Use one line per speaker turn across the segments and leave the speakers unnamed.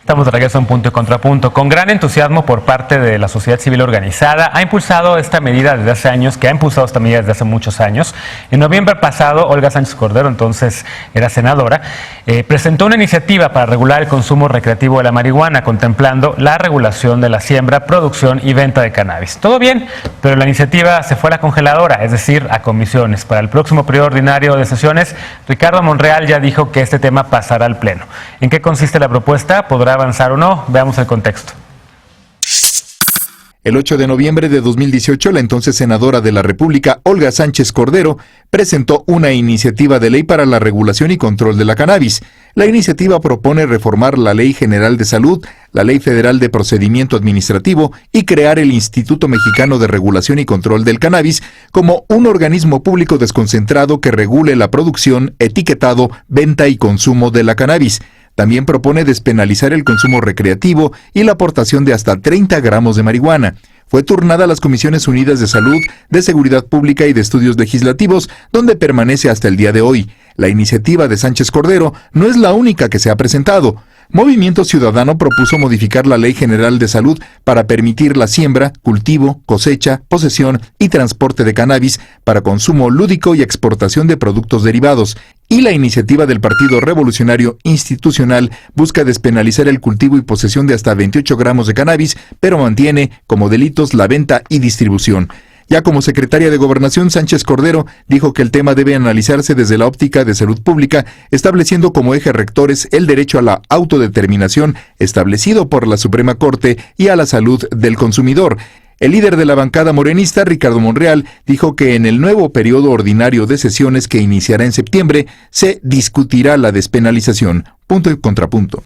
Estamos de regreso en Punto y Contrapunto. Con gran entusiasmo por parte de la sociedad civil organizada, ha impulsado esta medida desde hace muchos años. En noviembre pasado, Olga Sánchez Cordero, entonces era senadora, presentó una iniciativa para regular el consumo recreativo de la marihuana, contemplando la regulación de la siembra, producción y venta de cannabis. Todo bien, pero la iniciativa se fue a la congeladora, es decir, a comisiones. Para el próximo periodo ordinario de sesiones, Ricardo Monreal ya dijo que este tema pasará al Pleno. ¿En qué consiste la propuesta? ¿Podrá avanzar o no? Veamos el contexto.
El 8 de noviembre de 2018, la entonces senadora de la República, Olga Sánchez Cordero, presentó una iniciativa de ley para la regulación y control de la cannabis. La iniciativa propone reformar la Ley General de Salud, la Ley Federal de Procedimiento Administrativo y crear el Instituto Mexicano de Regulación y Control del Cannabis como un organismo público desconcentrado que regule la producción, etiquetado, venta y consumo de la cannabis. También propone despenalizar el consumo recreativo y la aportación de hasta 30 gramos de marihuana. Fue turnada a las Comisiones Unidas de Salud, de Seguridad Pública y de Estudios Legislativos, donde permanece hasta el día de hoy. La iniciativa de Sánchez Cordero no es la única que se ha presentado. Movimiento Ciudadano propuso modificar la Ley General de Salud para permitir la siembra, cultivo, cosecha, posesión y transporte de cannabis para consumo lúdico y exportación de productos derivados. Y la iniciativa del Partido Revolucionario Institucional busca despenalizar el cultivo y posesión de hasta 28 gramos de cannabis, pero mantiene como delitos la venta y distribución. Ya como secretaria de Gobernación, Sánchez Cordero dijo que el tema debe analizarse desde la óptica de salud pública, estableciendo como eje rectores el derecho a la autodeterminación establecido por la Suprema Corte y a la salud del consumidor. El líder de la bancada morenista, Ricardo Monreal, dijo que en el nuevo periodo ordinario de sesiones que iniciará en septiembre, se discutirá la despenalización. Punto y contrapunto.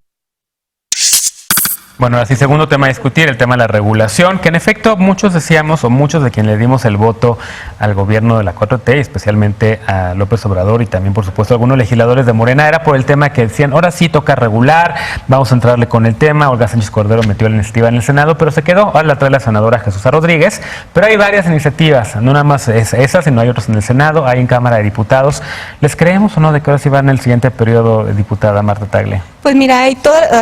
Bueno, así segundo tema a discutir, el tema de la regulación, que en efecto muchos decíamos, o muchos de quienes le dimos el voto al gobierno de la 4T, especialmente a López Obrador y también por supuesto algunos legisladores de Morena, era por el tema que decían, ahora sí toca regular, vamos a entrarle con el tema. Olga Sánchez Cordero metió la iniciativa en el Senado, pero se quedó, ahora la trae la senadora Jesús Rodríguez, pero hay varias iniciativas, no nada más esa, sino hay otras en el Senado, hay en Cámara de Diputados. ¿Les creemos o no de que ahora sí van en el siguiente periodo, diputada Marta Tagle?
Pues mira,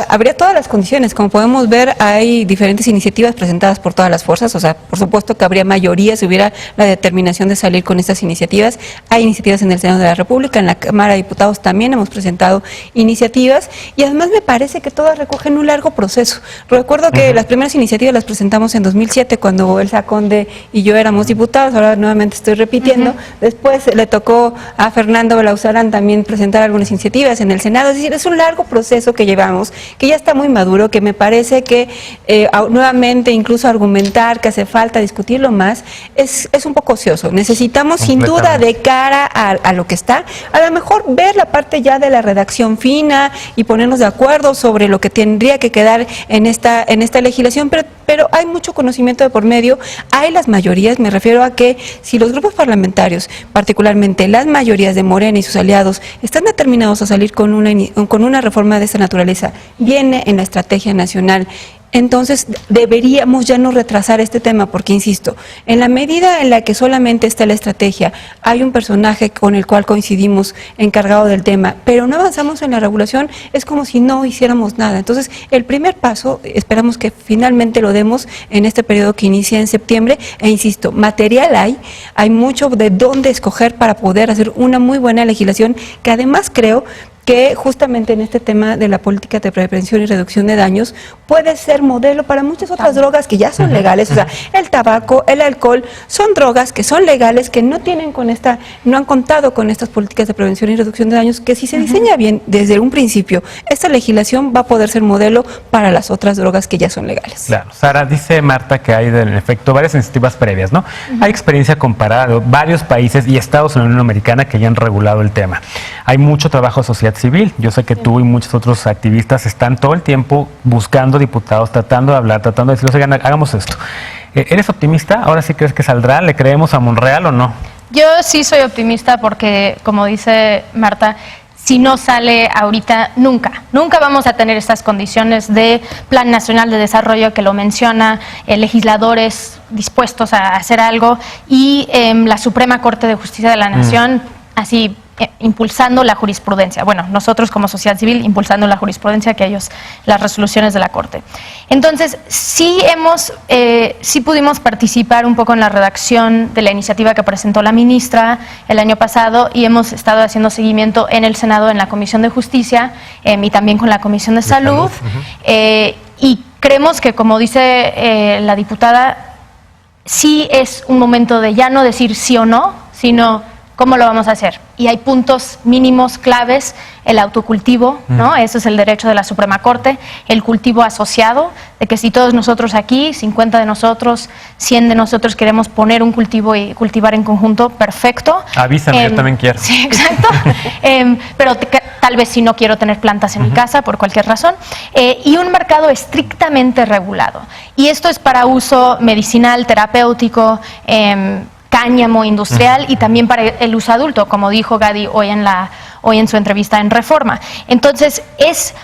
habría todas las condiciones. Como podemos ver, hay diferentes iniciativas presentadas por todas las fuerzas. O sea, por supuesto que habría mayoría si hubiera la determinación de salir con estas iniciativas. Hay iniciativas en el Senado de la República, en la Cámara de Diputados también hemos presentado iniciativas. Y además me parece que todas recogen un largo proceso. Recuerdo que las primeras iniciativas las presentamos en 2007, cuando Elsa Conde y yo éramos diputados. Ahora nuevamente estoy repitiendo. Después le tocó a Fernando Belauzarán también presentar algunas iniciativas en el Senado. Es decir, es un largo proceso que llevamos, que ya está muy maduro, que me parece que nuevamente incluso argumentar que hace falta discutirlo más es un poco ocioso. Necesitamos sin duda, de cara a lo que está, a lo mejor ver la parte ya de la redacción fina y ponernos de acuerdo sobre lo que tendría que quedar en esta legislación, pero hay mucho conocimiento de por medio, hay las mayorías. Me refiero a que si los grupos parlamentarios, particularmente las mayorías de Morena y sus aliados, están determinados a salir con una reforma de esta naturaleza, viene en la estrategia nacional, entonces deberíamos ya no retrasar este tema, porque insisto, en la medida en la que solamente está la estrategia, hay un personaje con el cual coincidimos encargado del tema, pero no avanzamos en la regulación, es como si no hiciéramos nada. Entonces el primer paso esperamos que finalmente lo demos en este periodo que inicia en septiembre, e insisto, material hay mucho de dónde escoger para poder hacer una muy buena legislación, que además creo que justamente en este tema de la política de prevención y reducción de daños puede ser modelo para muchas otras drogas que ya son legales. O sea, el tabaco, el alcohol, son drogas que son legales, que no han contado con estas políticas de prevención y reducción de daños, que si se diseña bien desde un principio, esta legislación va a poder ser modelo para las otras drogas que ya son legales. Claro.
Sara, dice Marta que hay en efecto varias iniciativas previas, ¿no? Hay experiencia comparada de varios países y estados en la Unión Americana que ya han regulado el tema. Hay mucho trabajo social civil. Yo sé que tú y muchos otros activistas están todo el tiempo buscando diputados, tratando de hablar, tratando de decirles, oigan, hagamos esto. ¿Eres optimista? ¿Ahora sí crees que saldrá? ¿Le creemos a Monreal o no?
Yo sí soy optimista porque, como dice Marta, si no sale ahorita, nunca vamos a tener estas condiciones de Plan Nacional de Desarrollo que lo menciona, legisladores dispuestos a hacer algo y la Suprema Corte de Justicia de la Nación, así impulsando la jurisprudencia. Bueno, nosotros como sociedad civil impulsando la jurisprudencia, que ellos, las resoluciones de la Corte. Entonces, sí pudimos participar un poco en la redacción de la iniciativa que presentó la ministra el año pasado y hemos estado haciendo seguimiento en el Senado, en la Comisión de Justicia y también con la Comisión de Salud. Y creemos que, como dice la diputada, sí es un momento de ya no decir sí o no, sino ¿cómo lo vamos a hacer? Y hay puntos mínimos claves, el autocultivo, ¿no? Ese es el derecho de la Suprema Corte, el cultivo asociado, de que si todos nosotros aquí, 50 de nosotros, 100 de nosotros queremos poner un cultivo y cultivar en conjunto, perfecto.
Avísame, yo también quiero.
Sí, exacto. Pero tal vez si no quiero tener plantas en mi casa, por cualquier razón. Y un mercado estrictamente regulado. Y esto es para uso medicinal, terapéutico, cáñamo industrial y también para el uso adulto, como dijo Gadi hoy en su entrevista en Reforma. Entonces, es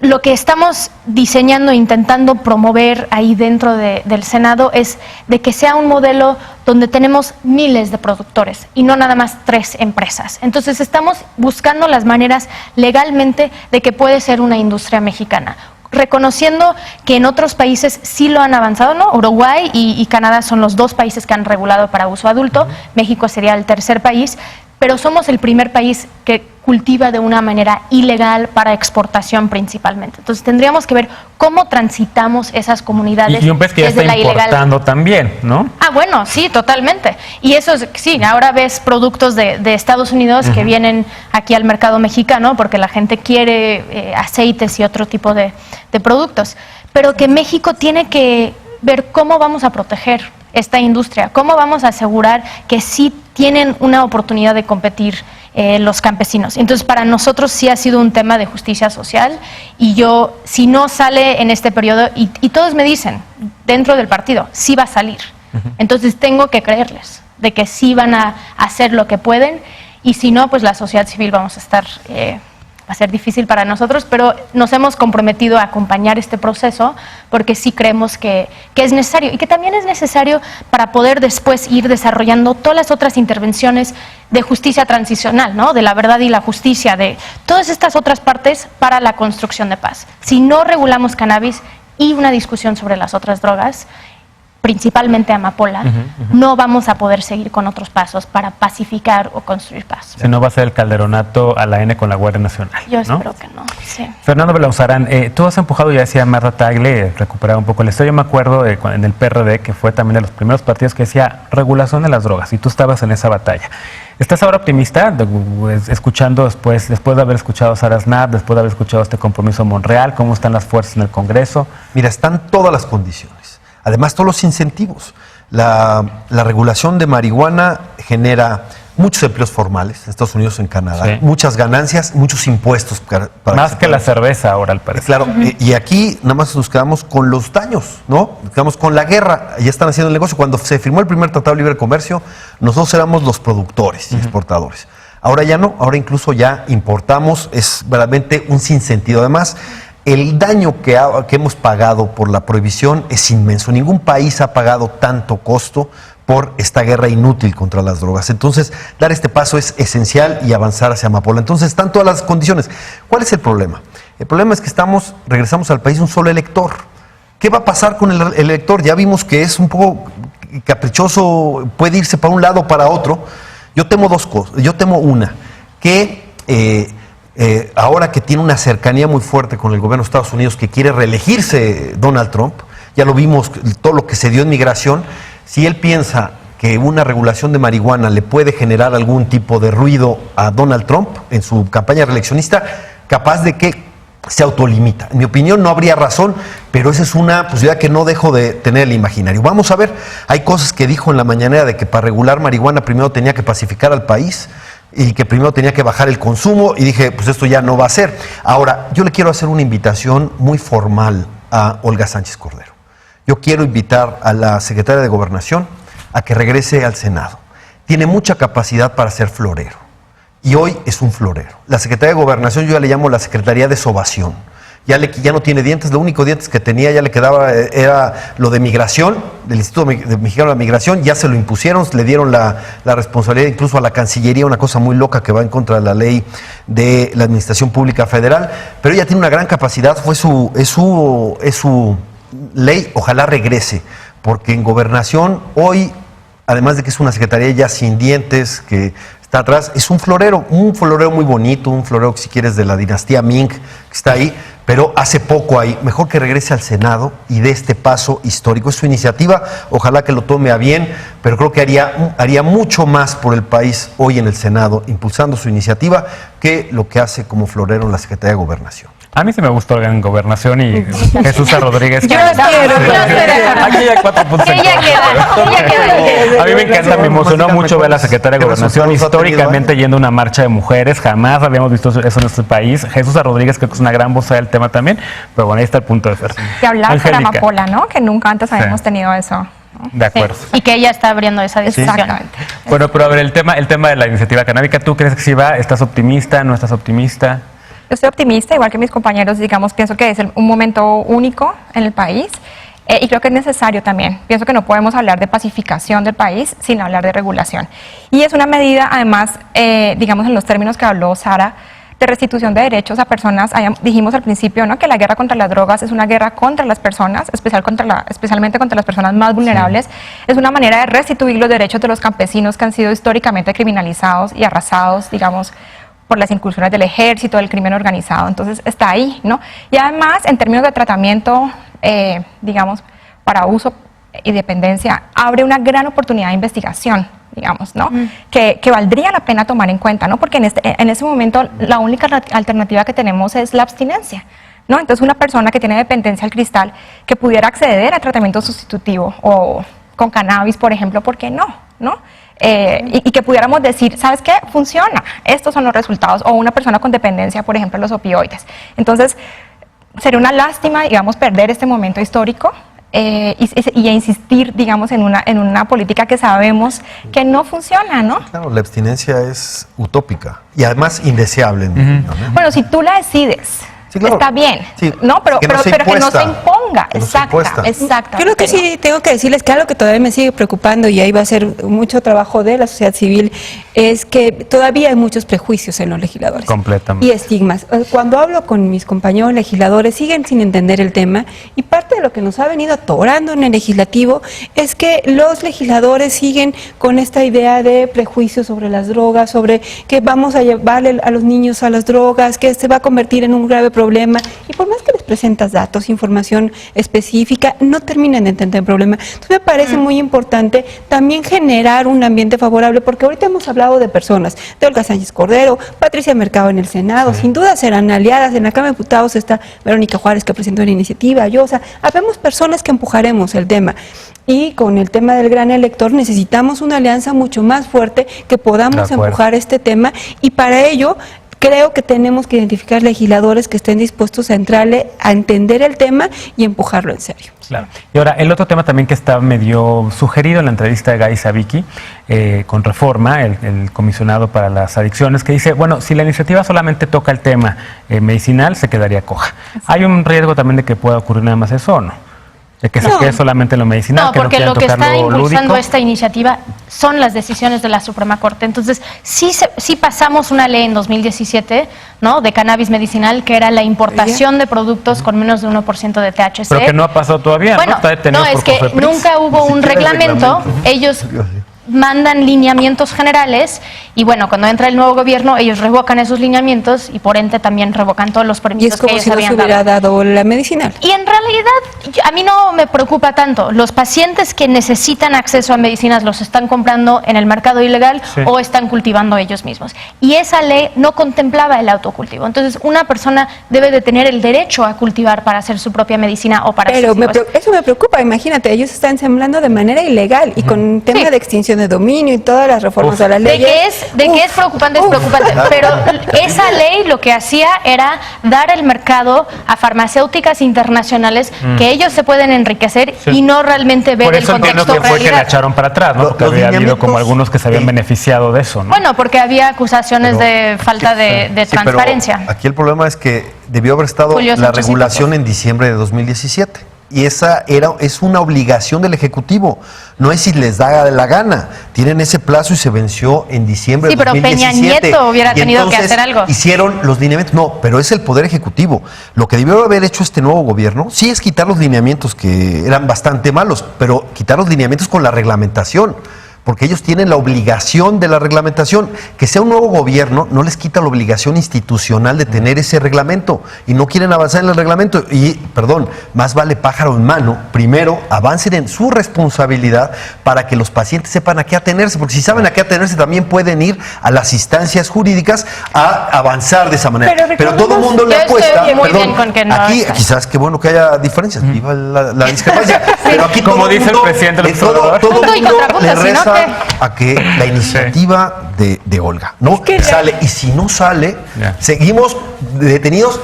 lo que estamos diseñando, intentando promover ahí dentro del Senado, es de que sea un modelo donde tenemos miles de productores y no nada más 3 empresas. Entonces, estamos buscando las maneras legalmente de que puede ser una industria mexicana, reconociendo que en otros países sí lo han avanzado, ¿no? Uruguay y Canadá son los 2 países que han regulado para uso adulto, México sería el tercer país, pero somos el primer país que cultiva de una manera ilegal para exportación principalmente. Entonces tendríamos que ver cómo transitamos esas comunidades.
Y un país que ya está importando también, ¿no?
Ah, bueno, sí, totalmente. Y eso es, sí, ahora ves productos de Estados Unidos que vienen aquí al mercado mexicano porque la gente quiere aceites y otro tipo de productos. Pero que México tiene que ver cómo vamos a proteger esta industria, cómo vamos a asegurar que sí tienen una oportunidad de competir los campesinos. Entonces, para nosotros sí ha sido un tema de justicia social y yo, si no sale en este periodo, y todos me dicen, dentro del partido, sí va a salir. Entonces, tengo que creerles de que sí van a hacer lo que pueden y si no, pues la sociedad civil vamos a estar... va a ser difícil para nosotros, pero nos hemos comprometido a acompañar este proceso porque sí creemos que es necesario y que también es necesario para poder después ir desarrollando todas las otras intervenciones de justicia transicional, ¿no? De la verdad y la justicia, de todas estas otras partes para la construcción de paz. Si no regulamos cannabis y una discusión sobre las otras drogas, principalmente amapola, no vamos a poder seguir con otros pasos para pacificar o construir paz.
Si no va a ser el calderonato a la N con la Guardia Nacional,
yo
¿no?
espero que no, sí.
Fernando Belauzarán, tú has empujado, ya decía Marta Tagle, recuperar un poco la historia. Yo me acuerdo en el PRD, que fue también de los primeros partidos que decía regulación de las drogas, y tú estabas en esa batalla. ¿Estás ahora optimista, escuchando después de haber escuchado a Sara Aznar, después de haber escuchado este compromiso Monreal? ¿Cómo están las fuerzas en el Congreso?
Mira, están todas las condiciones. Además, todos los incentivos. La regulación de marihuana genera muchos empleos formales en Estados Unidos, en Canadá, sí, muchas ganancias, muchos impuestos. Para
más que la cerveza ahora, al parecer.
Claro, y aquí nada más nos quedamos con los daños, ¿no? Nos quedamos con la guerra. Ya están haciendo el negocio. Cuando se firmó el primer Tratado de Libre Comercio, nosotros éramos los productores y exportadores. Ahora ya no, ahora incluso ya importamos, es verdaderamente un sinsentido. Además, el daño que hemos pagado por la prohibición es inmenso. Ningún país ha pagado tanto costo por esta guerra inútil contra las drogas. Entonces, dar este paso es esencial y avanzar hacia amapola. Entonces, están todas las condiciones. ¿Cuál es el problema? El problema es que regresamos al país un solo elector. ¿Qué va a pasar con el elector? Ya vimos que es un poco caprichoso, puede irse para un lado o para otro. Yo temo 2 cosas. Yo temo una, que... ahora que tiene una cercanía muy fuerte con el gobierno de Estados Unidos, que quiere reelegirse Donald Trump, ya lo vimos, todo lo que se dio en migración, si él piensa que una regulación de marihuana le puede generar algún tipo de ruido a Donald Trump en su campaña reeleccionista, capaz de que se autolimita. En mi opinión no habría razón, pero esa es una posibilidad que no dejo de tener el imaginario. Vamos a ver, hay cosas que dijo en la mañanera de que para regular marihuana primero tenía que pacificar al país, y que primero tenía que bajar el consumo, y dije, pues esto ya no va a ser. Ahora, yo le quiero hacer una invitación muy formal a Olga Sánchez Cordero. Yo quiero invitar a la secretaria de Gobernación a que regrese al Senado. Tiene mucha capacidad para ser florero, y hoy es un florero. La secretaria de Gobernación yo ya le llamo la Secretaría de Sobación. ya no tiene dientes, lo único dientes que tenía ya le quedaba era lo de migración, del Instituto Mexicano de la Migración, ya se lo impusieron, le dieron la responsabilidad incluso a la Cancillería, una cosa muy loca que va en contra de la ley de la Administración Pública Federal, pero ella tiene una gran capacidad, es su ley, ojalá regrese, porque en Gobernación hoy, además de que es una secretaría ya sin dientes, que está atrás, es un florero muy bonito, un florero, si quieres, de la dinastía Ming, que está ahí, pero hace poco ahí. Mejor que regrese al Senado y dé este paso histórico. Es su iniciativa, ojalá que lo tome a bien, pero creo que haría mucho más por el país hoy en el Senado, impulsando su iniciativa, que lo que hace como florero en la Secretaría de Gobernación.
A mí sí me gustó en Gobernación y Jesús Rodríguez.
Yo quiero.
Aquí hay 4 puntos.
Que ella queda.
A mí me encanta, me emocionó mucho ver a la secretaria de Gobernación históricamente yendo a una marcha de mujeres. Jamás habíamos visto eso en nuestro país. Jesús Rodríguez, creo que es una gran voz del tema también. Pero bueno, ahí está el punto de Fer.
Que hablar con Amapola, ¿no? Que nunca antes habíamos tenido eso.
De acuerdo.
Sí, y que ella está abriendo esa discusión.
Exactamente.
Bueno, pero a ver, el tema de la iniciativa canábica, ¿tú crees que sí va? ¿Estás optimista? ¿No estás optimista?
Yo estoy optimista, igual que mis compañeros, digamos, pienso que es un momento único en el país y creo que es necesario también. Pienso que no podemos hablar de pacificación del país sin hablar de regulación. Y es una medida, además, digamos, en los términos que habló Sara, de restitución de derechos a personas. Dijimos al principio, ¿no?, que la guerra contra las drogas es una guerra contra las personas, especialmente contra las personas más vulnerables. Sí. Es una manera de restituir los derechos de los campesinos que han sido históricamente criminalizados y arrasados, digamos, por las incursiones del ejército, del crimen organizado. Entonces está ahí, ¿no? Y además, en términos de tratamiento, digamos, para uso y dependencia, abre una gran oportunidad de investigación, digamos, ¿no? Que valdría la pena tomar en cuenta, ¿no? Porque en ese momento la única alternativa que tenemos es la abstinencia, ¿no? Entonces una persona que tiene dependencia al cristal, que pudiera acceder a tratamiento sustitutivo o con cannabis, por ejemplo, ¿por qué no? ¿No? Y que pudiéramos decir, ¿sabes qué? Funciona, estos son los resultados. O una persona con dependencia, por ejemplo, los opioides. Entonces, sería una lástima, digamos, perder este momento histórico y insistir, digamos, en una política que sabemos que no funciona, ¿no?
Claro, la abstinencia es utópica y además indeseable.
Bueno, si tú la decides, sí, claro, está bien, sí, ¿no? Pero que no se imponga. Exacto.
Yo lo que sí tengo que decirles que algo que todavía me sigue preocupando, y ahí va a ser mucho trabajo de la sociedad civil, es que todavía hay muchos prejuicios en los legisladores.
Completamente.
Y estigmas. Cuando hablo con mis compañeros legisladores, siguen sin entender el tema, y parte de lo que nos ha venido atorando en el legislativo es que los legisladores siguen con esta idea de prejuicios sobre las drogas, sobre que vamos a llevarle a los niños a las drogas, que se va a convertir en un grave problema, y por más que les presentas datos, información específica, no terminan de entender el problema. Entonces me parece muy importante también generar un ambiente favorable, porque ahorita hemos hablado de personas, de Olga Sánchez Cordero, Patricia Mercado en el Senado, sin duda serán aliadas. En la Cámara de Diputados está Verónica Juárez, que presentó la iniciativa, habemos personas que empujaremos el tema. Y con el tema del gran elector necesitamos una alianza mucho más fuerte, que podamos empujar este tema, y para ello creo que tenemos que identificar legisladores que estén dispuestos a entrarle, a entender el tema y empujarlo en serio.
Claro. Y ahora, el otro tema también que está medio sugerido en la entrevista de Gaby Savicki con Reforma, el comisionado para las adicciones, que dice, bueno, si la iniciativa solamente toca el tema medicinal, se quedaría coja. ¿Hay un riesgo también de que pueda ocurrir nada más eso o no? De que se quede solamente en lo medicinal.
No, porque lo que está impulsando esta iniciativa son las decisiones de la Suprema Corte. Entonces, sí pasamos una ley en 2017, ¿no?, de cannabis medicinal, que era la importación de productos con menos de 1% de THC.
Pero que no ha pasado todavía,
bueno,
¿no?
Es que nunca hubo un reglamento. Ellos mandan lineamientos generales y bueno, cuando entra el nuevo gobierno ellos revocan esos lineamientos y por ende también revocan todos los permisos que ellos habían dado.
Y es como si no se hubiera dado la medicinal.
Y en realidad a mí no me preocupa tanto. Los pacientes que necesitan acceso a medicinas los están comprando en el mercado ilegal o están cultivando ellos mismos. Y esa ley no contemplaba el autocultivo. Entonces una persona debe de tener el derecho a cultivar para hacer su propia medicina o para
eso me preocupa. Imagínate, ellos están sembrando de manera ilegal y con tema de extinción extinción de dominio y todas las reformas a la ley.
De que es preocupante, es preocupante. Pero esa ley lo que hacía era dar el mercado a farmacéuticas internacionales que ellos se pueden enriquecer y no realmente ver
Por
el
eso entiendo
contexto
que fue que la
realidad.
echaron para atrás, ¿no? Porque
Los
había habido
lineamientos,
como algunos que se habían beneficiado de eso, ¿no?
Bueno, porque había acusaciones
Pero-
de falta de
Sí, pero
transparencia.
aquí el problema es que debió haber estado
Julio
la
Sánchez
regulación en diciembre de 2017. Y esa es una obligación del Ejecutivo. No es si les da la gana. Tienen ese plazo y se venció en diciembre
Sí,
de
pero
2017.
Peña Nieto hubiera
Y
tenido que
entonces
hacer algo.
Hicieron los lineamientos. No, pero es el Poder Ejecutivo. Lo que debió haber hecho este nuevo gobierno, sí es quitar los lineamientos que eran bastante malos, pero quitar los lineamientos con la reglamentación. Porque ellos tienen la obligación de la reglamentación. Que sea un nuevo gobierno no les quita la obligación institucional de tener ese reglamento y no quieren avanzar en el reglamento. Y, perdón, más vale pájaro en mano. Primero, avancen en su responsabilidad para que los pacientes sepan a qué atenerse, porque si saben a qué atenerse también pueden ir a las instancias jurídicas a avanzar de esa manera.
Pero
todo el mundo le
Yo estoy
apuesta.
muy
Perdón,
bien con que no
aquí
está.
quizás qué bueno que haya diferencias. Viva la discrepancia. Pero aquí
Como
todo el
dice el
mundo-
presidente López
todo
Obrador.
el
Punto y
mundo
contrapunto,
le
si no,
reza
¿qué?
a que la iniciativa de Olga, ¿no?
que ya-
Sale. Y si no sale,
Ya.
seguimos detenidos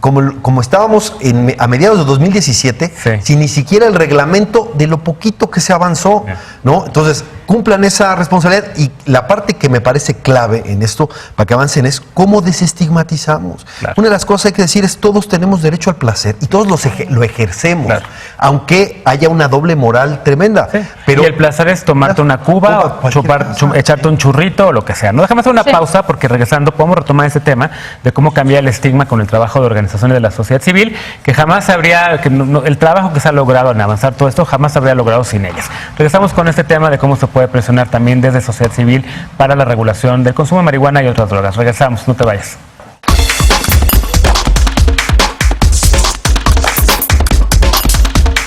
como estábamos a mediados de 2017,
Sí.
sin ni siquiera el reglamento de lo poquito que se avanzó,
Ya.
¿no? Entonces, cumplan esa responsabilidad y la parte que me parece clave en esto para que avancen es cómo desestigmatizamos.
Claro.
Una de las cosas que hay que decir es todos tenemos derecho al placer y todos lo ejercemos,
Claro.
aunque haya una doble moral tremenda.
Sí.
Pero
y el placer es tomarte una cuba o
cualquier cosa.
echarte un churrito o lo que sea. No, déjame hacer una
Sí.
pausa porque regresando podemos retomar ese tema de cómo cambiar el estigma con el trabajo de organizaciones de la sociedad civil, que jamás habría, el trabajo que se ha logrado en avanzar todo esto jamás se habría logrado sin ellas. Regresamos con este tema de cómo se puede presionar también desde sociedad civil para la regulación del consumo de marihuana y otras drogas. Regresamos, no te vayas.